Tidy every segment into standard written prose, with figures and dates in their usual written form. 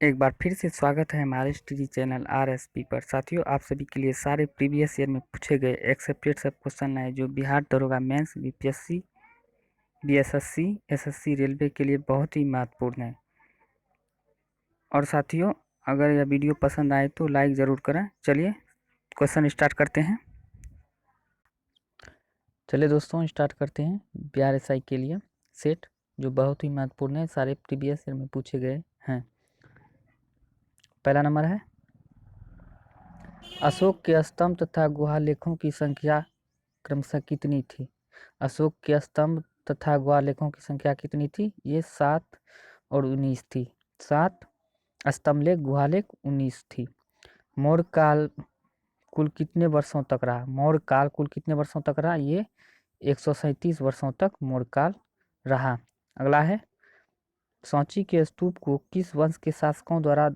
एक बार फिर से स्वागत है हमारे टीवी चैनल आरएसपी पर। साथियों, आप सभी के लिए सारे प्रीवियस ईयर में पूछे गए एक्सेप्टेड सब क्वेश्चन आए जो बिहार दरोगा mains, BPSC, BSSC, SSC, railway के लिए बहुत ही महत्वपूर्ण है। और साथियों, अगर यह वीडियो पसंद आए तो लाइक ज़रूर करें। चलिए क्वेश्चन स्टार्ट करते हैं। चलिए दोस्तों, स्टार्ट करते हैं बिहार एसआई के लिए सेट, जो बहुत ही महत्वपूर्ण है, सारे प्रीवियस ईयर में पूछे गए हैं। पहला नंबर है, अशोक के स्तंभ तथा गुहा लेखों की संख्या क्रमशः कितनी थी? अशोक के स्तंभ तथा गुहा लेखों की संख्या कितनी थी? ये 7 और 19 थी। 7 स्तंभलेख, गुहालेख 19 थी। मौर्य काल कुल कितने वर्षों तक रहा? मौर्य काल कुल कितने वर्षों तक रहा? ये 137 वर्षों तक मौर्य काल रहा। अगला है, सांची के स्तूप को किस वंश के शासकों द्वारा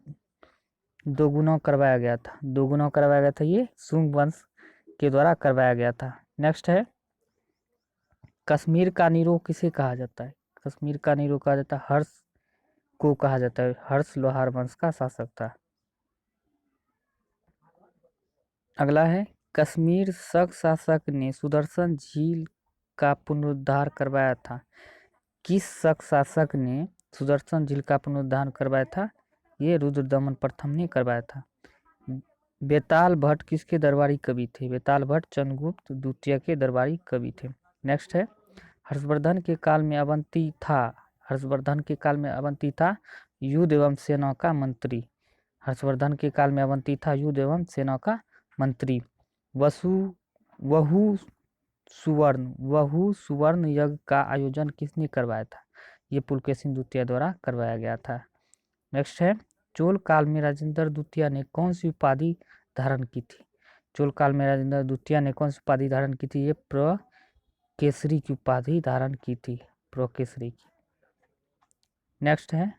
दोगुना करवाया गया था? दोगुना करवाया गया था, ये शुंग वंश के द्वारा करवाया गया था। नेक्स्ट है, कश्मीर का नीरो किसे कहा जाता है? कश्मीर का नीरो कहा जाता है हर्ष को कहा जाता है। हर्ष लोहार वंश का शासक था। अगला है, कश्मीर शक शासक ने सुदर्शन झील का पुनरुद्धार करवाया था? किस शक शासक ने सुदर्शन झील का पुनरुद्धार करवाया था? ये रुद्रदमन प्रथम ने करवाया था। बेताल भट्ट किसके दरबारी कवि थे? बेताल भट्ट चंद्रगुप्त द्वितीय के दरबारी कवि थे। नेक्स्ट है, हर्षवर्धन के काल में अवंती था। हर्षवर्धन के काल में अवंती था युद्ध एवं सेना का मंत्री। हर्षवर्धन के काल में अवंती था युद्ध एवं सेना का मंत्री। वहु सुवर्ण यज्ञ का आयोजन किसने करवाया था? ये पुलकेशिन द्वितीय द्वारा करवाया गया था। नेक्स्ट है, चोल काल में राजेंद्र द्वितीय ने कौन सी उपाधि धारण की थी? चोल काल में राजेंद्र द्वितीय ने कौन सी उपाधि धारण की थी? ये केसरी की उपाधि धारण की थी, प्रो केसरी की। नेक्स्ट है,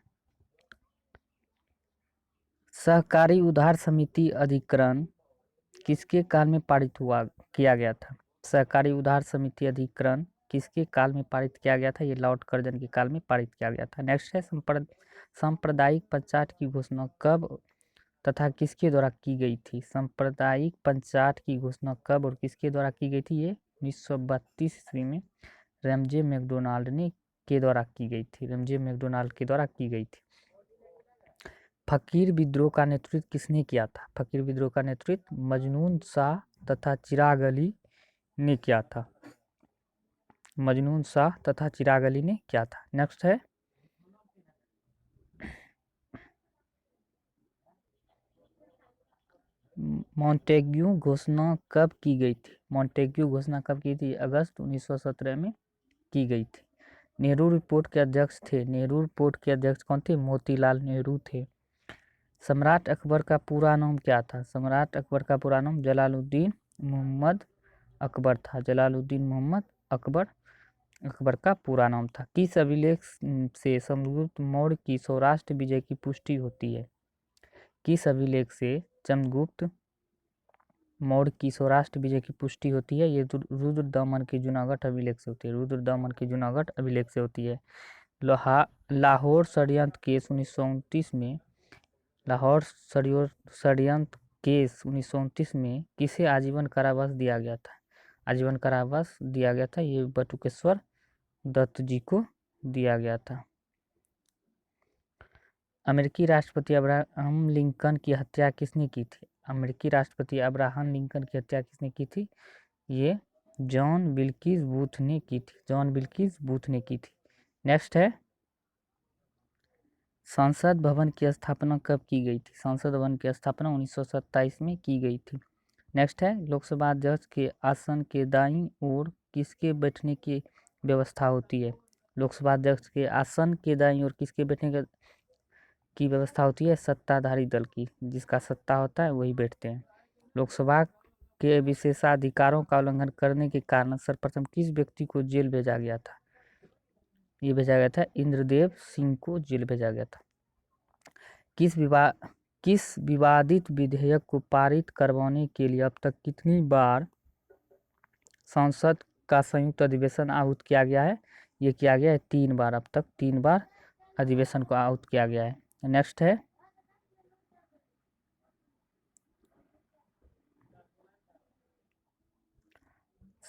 सहकारी उधार समिति अधिकरण किसके काल में पारित किया गया था? सहकारी उधार समिति अधिकरण किसके काल में पारित किया गया था? ये लॉर्ड कर्जन के काल में पारित किया गया था। नेक्स्ट है, सांप्रदायिक पंचायत की घोषणा कब तथा किसके द्वारा की गई थी? सांप्रदायिक पंचायत की घोषणा कब और किसके द्वारा की गई थी? ये 1932 ईस्वी में रैमजे मैकडोनाल्ड ने के द्वारा की गई थी। रैमजे मैकडोनाल्ड के द्वारा की गई थी। फकीर विद्रोह का नेतृत्व किसने किया था? फकीर विद्रोह का नेतृत्व मजनून शाह तथा चिराग अली ने किया था। मजनून शाह तथा चिराग अली ने किया था। नेक्स्ट है, मॉन्टेग्यू घोषणा कब की गई थी? मॉन्टेग्यू घोषणा कब की थी? अगस्त 1917 में की गई थी। नेहरू रिपोर्ट के अध्यक्ष थे। नेहरू रिपोर्ट के अध्यक्ष कौन थे? मोतीलाल नेहरू थे। सम्राट अकबर का पूरा नाम क्या था? सम्राट अकबर का पूरा नाम जलालुद्दीन मोहम्मद अकबर था। जलालुद्दीन मोहम्मद अकबर अकबर का पूरा नाम था। किस अभिलेख से चंद्रगुप्त मौर्य की सौराष्ट्र विजय की पुष्टि होती है? किस अभिलेख से चंद्रगुप्त मौर्य की सौराष्ट्र विजय की पुष्टि होती है? ये रुद्रदमन के जूनागढ़ अभिलेख से होती है। रुद्रदमन के जूनागढ़ अभिलेख से होती है। लाहौर षड्यंत्र केस 1929 में लाहौर षड्यंत्र केस 1929 में किसे आजीवन कारावास दिया गया था? आजीवन कारावास दिया गया था, ये बटुकेश्वर दत्त जी को दिया गया था। अमेरिकी राष्ट्रपति अब्राहम लिंकन की हत्या किसने की थी? अमेरिकी राष्ट्रपति अब्राहम लिंकन की हत्या किसने की थी? ये जॉन विल्किस बूथ ने की थी। जॉन विल्किस बूथ ने की थी। नेक्स्ट है, संसद भवन की स्थापना कब की गई थी? संसद भवन की स्थापना 1927 में की गई थी। नेक्स्ट है, लोकसभा अध्यक्ष के आसन के दाईं ओर किसके बैठने की व्यवस्था होती है? लोकसभा अध्यक्ष के आसन के दाईं ओर किसके बैठने की व्यवस्था होती है? सत्ताधारी दल की। जिसका सत्ता होता है वही बैठते हैं। लोकसभा के विशेषाधिकारों का उल्लंघन करने के कारण सर्वप्रथम किस व्यक्ति को जेल भेजा गया था? ये भेजा गया था इंद्रदेव सिंह को जेल भेजा गया था। किस विवादित विधेयक को पारित करवाने के लिए अब तक कितनी बार संसद का संयुक्त अधिवेशन आहूत किया गया है? ये किया गया है 3 बार। अब तक 3 बार अधिवेशन को आहूत किया गया है। नेक्स्ट है,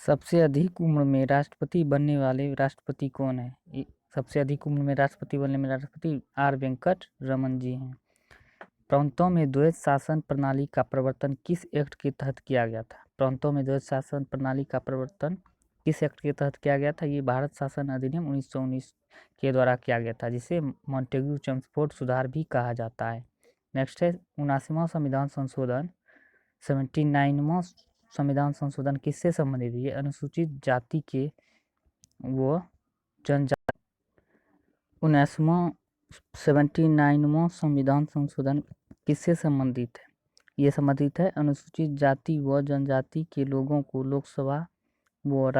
सबसे अधिक उम्र में राष्ट्रपति बनने वाले राष्ट्रपति कौन है? सबसे अधिक उम्र में राष्ट्रपति बनने में राष्ट्रपति आर वेंकट रमन जी हैं। प्रांतों में द्वैध शासन प्रणाली का प्रवर्तन किस एक्ट के तहत किया गया था? प्रांतों में द्वैध शासन प्रणाली का प्रवर्तन किस एक्ट के तहत किया गया था? ये भारत शासन अधिनियम 1919 के द्वारा किया गया था, जिसे मॉन्टेग्यू चेम्सफोर्ड सुधार भी कहा जाता है। नेक्स्ट है 79वां संविधान संशोधन 79वां संविधान संशोधन किससे संबंधित है? ये अनुसूचित जाति के व जनजाति 79वां संविधान संशोधन किससे संबंधित है? ये संबंधित है अनुसूचित जाति व जनजाति के लोगों को लोकसभा व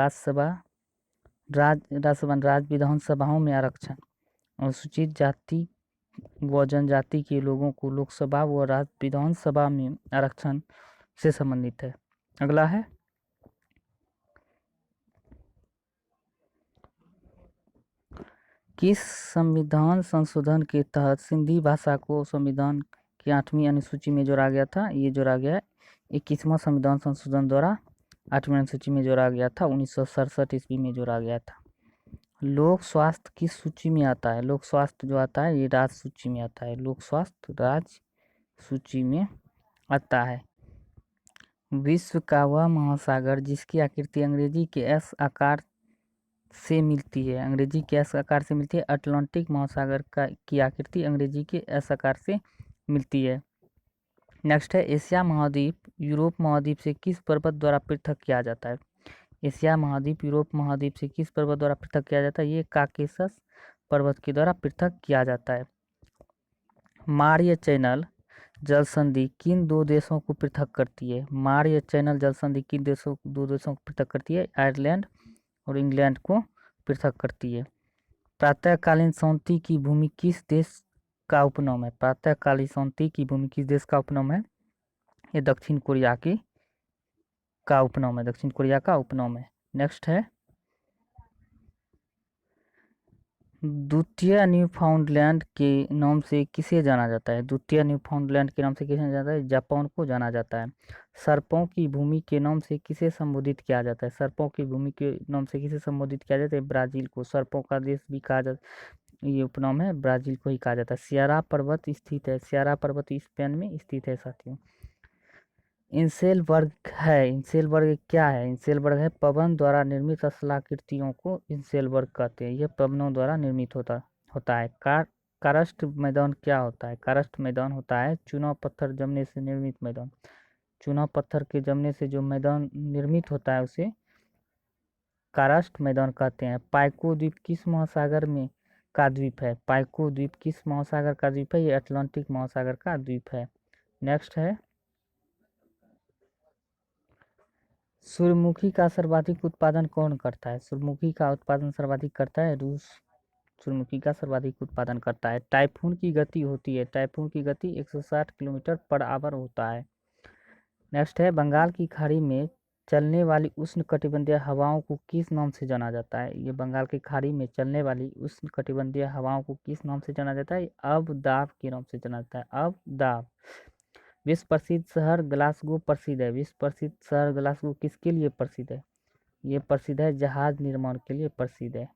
राज्य विधानसभाओं में आरक्षण। अनुसूचित जाति व जनजाति के लोगों को लोकसभा व राज्य विधानसभा में आरक्षण से संबंधित है। अगला है किस संविधान संशोधन के तहत सिंधी भाषा को संविधान की 8वीं अनुसूची में जोड़ा गया था? ये जोड़ा गया है 21वां संविधान संशोधन द्वारा 8वीं अनुसूची में जोड़ा गया था, 1967 ईस्वी में जोड़ा गया था। लोक स्वास्थ्य किस सूची में आता है? लोक स्वास्थ्य जो आता है ये राज्य सूची में आता है। लोक स्वास्थ्य राज्य सूची में आता है। विश्व का वह महासागर जिसकी आकृति अंग्रेजी के एस आकार से मिलती है, अंग्रेजी के एस आकार से मिलती है। अटलांटिक महासागर की आकृति अंग्रेजी के एस आकार से मिलती है। नेक्स्ट है एशिया महाद्वीप यूरोप महाद्वीप से किस पर्वत द्वारा पृथक किया जाता है? एशिया महाद्वीप यूरोप महाद्वीप से किस पर्वत द्वारा पृथक किया जाता है? ये काकेशस पर्वत के द्वारा पृथक किया जाता है। मार्य चैनल जल संधि किन दो देशों को पृथक करती है? मार्य चैनल जल संधि किन दो देशों को पृथक करती है? आयरलैंड और इंग्लैंड को पृथक करती है। प्रातःकालीन शांति की भूमि किस देश का उपनाम है? प्रातःकालीन शांति की भूमि किस देश का उपनाम है? ये दक्षिण कोरिया का उपनाम है, दक्षिण कोरिया का उपनाम है। नेक्स्ट है द्वितीय न्यूफाउंडलैंड के नाम से किसे जाना जाता है? द्वितीय न्यूफाउंडलैंड के नाम से किसे जाना जाता है? जापान को जाना जाता है। सर्पों की भूमि के नाम से किसे संबोधित किया जाता है? सर्पों की भूमि के नाम से किसे संबोधित किया जाता है? ब्राजील को। सर्पों का देश भी कहा जाता है, ये उपनाम है, ब्राजील को ही कहा जाता है। सियरा पर्वत स्थित है, सियरा पर्वत स्पेन में स्थित है साथियों। इंसेलबर्ग है, इंसेलबर्ग क्या है? इंसेलबर्ग है पवन द्वारा निर्मित स्थलाकृतियों को इंसेलबर्ग कहते हैं। यह पवनों द्वारा निर्मित होता है। कारस्ट मैदान क्या होता है? कारस्ट मैदान होता है चुनाव पत्थर जमने से निर्मित मैदान। चुनाव पत्थर के जमने से जो मैदान निर्मित होता है उसे कारस्ट मैदान कहते हैं। पाइको द्वीप किस महासागर में का द्वीप है? पाइको द्वीप किस महासागर का द्वीप है? ये अटलांटिक महासागर का द्वीप है। नेक्स्ट है सूर्यमुखी का सर्वाधिक उत्पादन कौन करता है? सूर्यमुखी का उत्पादन सर्वाधिक करता है रूस। सूर्यमुखी का सर्वाधिक उत्पादन करता है। टाइफून की गति होती है, टाइफून की गति 160 किलोमीटर पर आवर होता है। नेक्स्ट है बंगाल की खाड़ी में चलने वाली उष्णकटिबंधीय हवाओं को किस नाम से जाना जाता है? ये बंगाल की खाड़ी में चलने वाली उष्णकटिबंधीय हवाओं को किस नाम से जाना जाता है? अब दाब के नाम से जाना जाता है, अब दाब। विश्व प्रसिद्ध शहर ग्लासगो प्रसिद्ध है। विश्व प्रसिद्ध शहर ग्लासगो किसके लिए प्रसिद्ध है? ये प्रसिद्ध है जहाज निर्माण के लिए प्रसिद्ध है।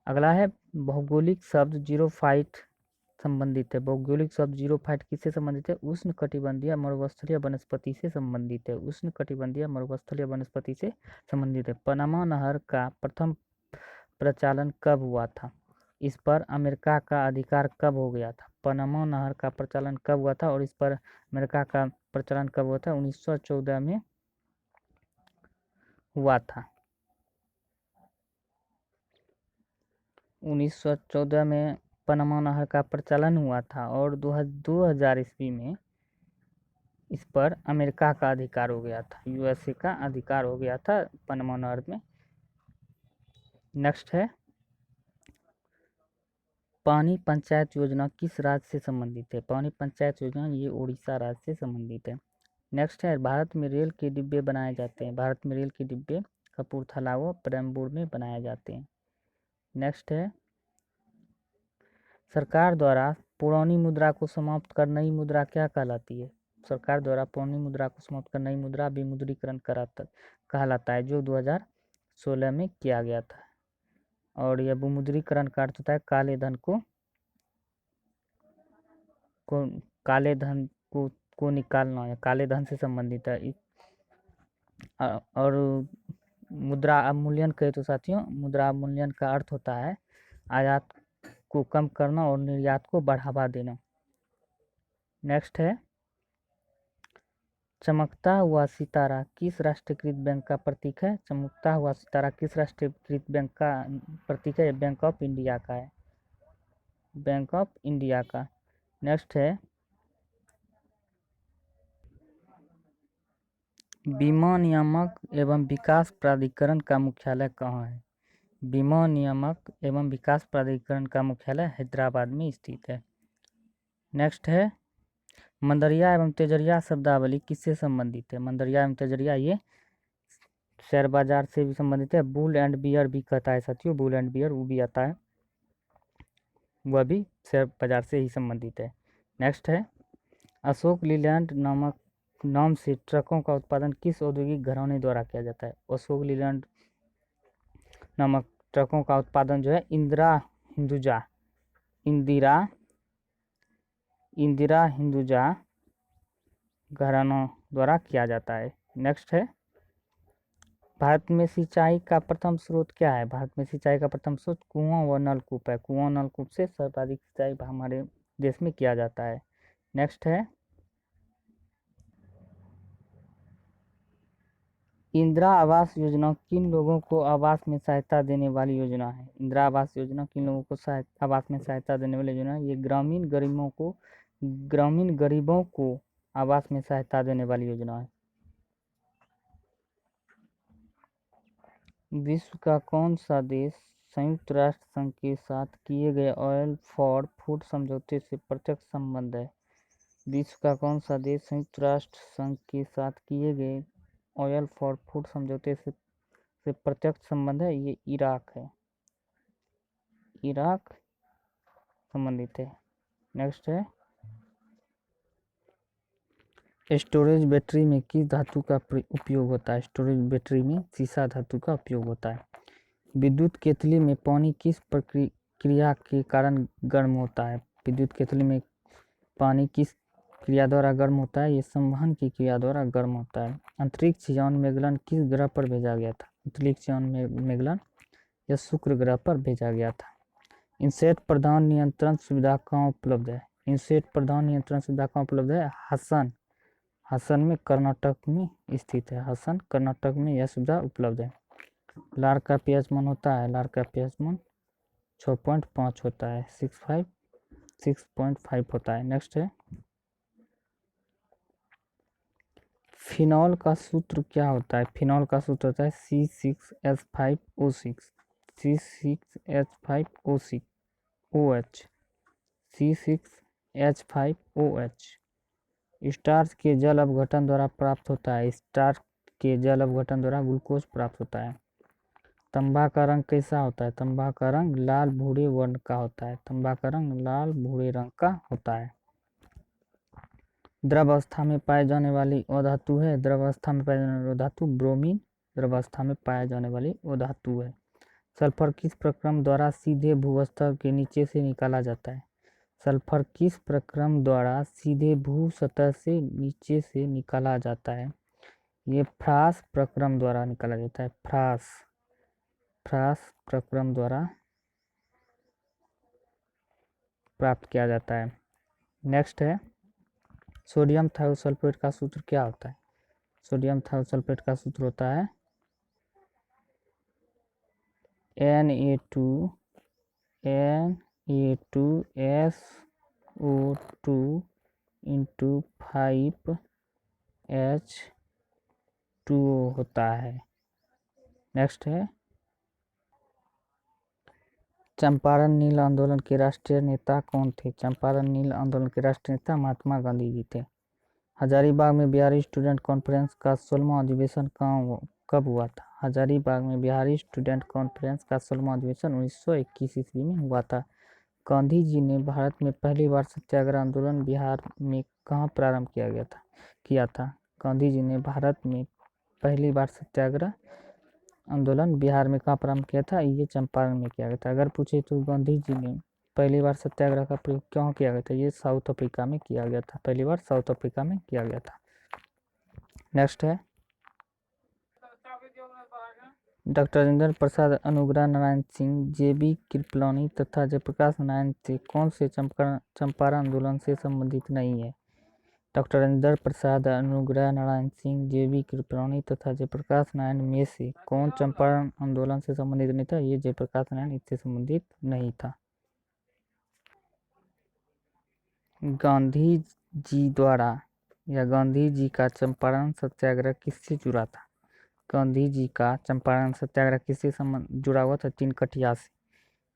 अगला है भौगोलिक शब्द जीरोफाइट संबंधित है। भौगोलिक शब्द जीरोफाइट किससे संबंधित है? उष्णकटिबंधीय मरुस्थलीय वनस्पति से संबंधित है। उष्णकटिबंधीय मरुस्थलीय वनस्पति से संबंधित है। पनामा नहर का प्रथम प्रचालन कब हुआ था? इस पर अमेरिका का अधिकार कब हो गया था? पनामा नहर का प्रचालन कब हुआ था और इस पर अमेरिका का प्रचलन कब हुआ था? 1914 में हुआ था। 1914 में पनामा नहर का प्रचलन हुआ था और 2000 ईस्वी में इस पर अमेरिका का अधिकार हो गया था, यूएसए का अधिकार हो गया था पनामा नहर में। नेक्स्ट है पानी पंचायत योजना किस राज्य से संबंधित है? पानी पंचायत योजना ये उड़ीसा राज्य से संबंधित है। नेक्स्ट है भारत में रेल के डिब्बे बनाए जाते हैं। भारत में रेल के डिब्बे कपूरथला व पेरम्बूर में बनाए जाते हैं। नेक्स्ट है सरकार द्वारा पुरानी मुद्रा को समाप्त कर नई मुद्रा क्या कहलाती है? सरकार द्वारा पुरानी मुद्रा को समाप्त कर नई मुद्रा विमुद्रीकरण कहलाता है, जो 2016 में किया गया था। और यह विमुद्रीकरण का अर्थ होता है काले धन को निकालना, या काले धन से संबंधित है। और मुद्रा अवमूल्यन कहे तो साथियों, मुद्रा अवमूल्यन का अर्थ होता है आयात को कम करना और निर्यात को बढ़ावा देना। नेक्स्ट है, चमकता हुआ सितारा किस राष्ट्रीयकृत बैंक का प्रतीक है? चमकता हुआ सितारा किस राष्ट्रीयकृत बैंक का प्रतीक है? बैंक ऑफ इंडिया का है, बैंक ऑफ इंडिया का। नेक्स्ट है, बीमा नियामक एवं विकास प्राधिकरण का मुख्यालय कहाँ है? बीमा नियामक एवं विकास प्राधिकरण का मुख्यालय हैदराबाद में स्थित है। नेक्स्ट है, मंदरिया एवं तेजरिया शब्दावली किससे संबंधित है? मंदरिया एवं तेजरिया ये शेयर बाजार से भी संबंधित है। बुल एंड बियर भी कहता है साथियों, बुल एंड बियर वो भी आता है, वह भी शेयर बाजार से ही संबंधित है। नेक्स्ट है, अशोक लीलैंड नाम से ट्रकों का उत्पादन किस औद्योगिक घराने द्वारा किया जाता है? अशोक लीलैंड नामक ट्रकों का उत्पादन जो है इंदिरा हिंदुजा घरानों द्वारा किया जाता है। नेक्स्ट है, भारत में सिंचाई का प्रथम स्रोत क्या है? भारत में सिंचाई का प्रथम स्रोत कुआं व नलकूप है। कुआं नलकूप से सर्वाधिक सिंचाई हमारे देश में किया जाता है। नेक्स्ट है, इंदिरा आवास योजना किन लोगों को आवास में सहायता देने वाली योजना है? इंदिरा आवास योजना किन लोगों को आवास में सहायता देने वाली योजना है? ये ग्रामीण गरीबों को आवास में सहायता देने वाली योजना है। विश्व का कौन सा देश संयुक्त राष्ट्र संघ के साथ किए गए ऑयल फॉर फूड समझौते से प्रत्यक्ष संबंध है? विश्व का कौन सा देश संयुक्त राष्ट्र संघ के साथ किए गए ऑयल फॉर फूड समझौते से प्रत्यक्ष संबंध है? ये इराक है, इराक संबंधित है। नेक्स्ट है, स्टोरेज बैटरी में किस धातु का उपयोग होता है? स्टोरेज बैटरी में सीसा धातु का उपयोग होता है। विद्युत केतली में पानी किस क्रिया के कारण गर्म होता है? विद्युत केतली में पानी किस क्रिया द्वारा गर्म होता है? ये संवहन की क्रिया द्वारा गर्म होता है। अंतरिक्ष यान मैगेलन किस ग्रह पर भेजा गया था? अंतरिक्ष यान मैगेलन यह शुक्र ग्रह पर भेजा गया था। इनसेट प्रधान नियंत्रण सुविधा कहाँ उपलब्ध है? इनसेट प्रधान नियंत्रण सुविधा कहाँ उपलब्ध है? हसन में कर्नाटक में स्थित है। हसन कर्नाटक में यह सुविधा उपलब्ध है। लार का पीएच मान होता है, लार का पीएच मान 6.5 होता है, 6.5 होता है। नेक्स्ट है, फिनॉल का सूत्र क्या होता है? फिनॉल का सूत्र होता है C6H5O6, C6H5OH, C6H5OH। स्टार्च के जल अपघटन द्वारा प्राप्त होता है, स्टार्च के जल अपघटन द्वारा ग्लूकोज प्राप्त होता है। तंबा का रंग कैसा होता है? तंबा का रंग लाल भूरे वर्ण का होता है, तंबा का रंग लाल भूरे रंग का होता है। द्रव अवस्था में पाए जाने वाली अधातु है, द्रव अवस्था में पाए जाने वाली धातु ब्रोमीन द्रव अवस्था में पाया जाने वाली अधातु है। सल्फर किस प्रक्रम द्वारा सीधे भूस्तर के नीचे से निकाला जाता है? सल्फर किस प्रक्रम द्वारा सीधे भू सतह से नीचे से निकाला जाता है? ये फ्रास प्रक्रम द्वारा निकाला जाता है, फ्रास प्रक्रम द्वारा प्राप्त किया जाता है। नेक्स्ट है, सोडियम थायोसल्फेट का सूत्र क्या होता है? सोडियम थायोसल्फेट का सूत्र होता है Na2SO2 into 5H2O होता है। नेक्स्ट है, चंपारण नील आंदोलन के राष्ट्रीय नेता कौन थे? चंपारण नील आंदोलन के राष्ट्रीय नेता महात्मा गांधी जी थे। हजारीबाग में बिहारी स्टूडेंट कॉन्फ्रेंस का 16वां अधिवेशन कब हुआ था? हजारीबाग में बिहारी स्टूडेंट कॉन्फ्रेंस का 16वां अधिवेशन 1921 ईस्वी में हुआ था। गांधी जी ने भारत में पहली बार सत्याग्रह आंदोलन बिहार में कहाँ प्रारंभ किया था? गांधी जी ने भारत में पहली बार सत्याग्रह आंदोलन बिहार में कहाँ प्रारंभ किया था? ये चंपारण में किया गया था। अगर पूछे तो गांधी जी ने पहली बार सत्याग्रह का प्रयोग क्यों किया गया था? ये साउथ अफ्रीका में किया गया था। पहली बार साउथ अफ्रीका में किया गया था। नेक्स्ट है डॉक्टर राजेंद्र प्रसाद, अनुग्रह नारायण सिंह, जेबी कृपलानी तथा जयप्रकाश नारायण थे कौन से चंपारण आंदोलन से संबंधित नहीं है? डॉक्टर राजेंद्र प्रसाद, अनुग्रह नारायण सिंह, जेबी कृपलानी तथा जयप्रकाश नारायण में से कौन चंपारण आंदोलन से संबंधित नहीं था? ये जयप्रकाश नारायण इससे संबंधित नहीं था। गांधी जी द्वारा या गांधी जी का चंपारण सत्याग्रह किससे जुड़ा था? गांधी जी का चंपारण सत्याग्रह किससे जुड़ा हुआ था? तीनकठिया से,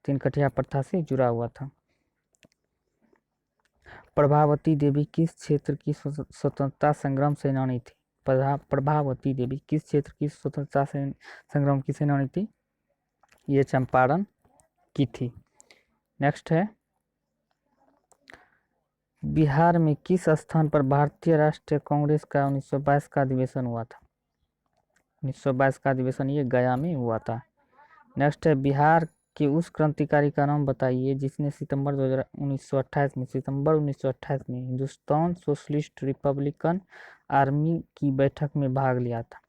तीनकठिया प्रथा से जुड़ा हुआ था। प्रभावती देवी किस क्षेत्र की स्वतंत्रता संग्राम सेनानी थी? प्रभावती देवी किस क्षेत्र की स्वतंत्रता संग्राम की सेनानी थी? ये चंपारण की थी। नेक्स्ट है बिहार में किस स्थान पर भारतीय राष्ट्रीय कांग्रेस का 1922 का अधिवेशन हुआ था? 1922 का अधिवेशन ये गया में हुआ था। नेक्स्ट है बिहार के उस क्रांतिकारी का नाम बताइए जिसने सितंबर 1928 में हिंदुस्तान सोशलिस्ट रिपब्लिकन आर्मी की बैठक में भाग लिया था।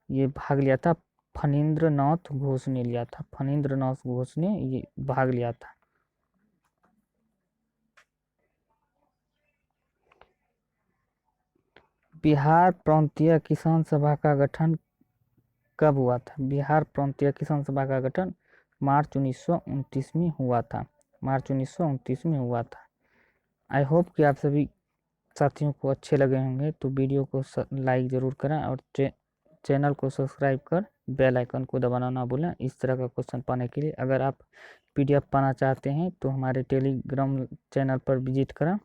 ये भाग लिया था फणींद्र नाथ घोष ने लिया था। फणींद्र नाथ घोष ने ये भाग लिया था। बिहार प्रांतीय किसान सभा का गठन कब हुआ था? बिहार प्रांतीय किसान सभा का गठन मार्च 1929 में हुआ था। मार्च 1929 में हुआ था। आई होप कि आप सभी साथियों को अच्छे लगे होंगे, तो वीडियो को लाइक ज़रूर करें और चैनल को सब्सक्राइब कर बेल आइकन को दबाना ना भूलें इस तरह का क्वेश्चन पाने के लिए। अगर आप PDF पाना चाहते हैं तो हमारे टेलीग्राम चैनल पर विजिट करें।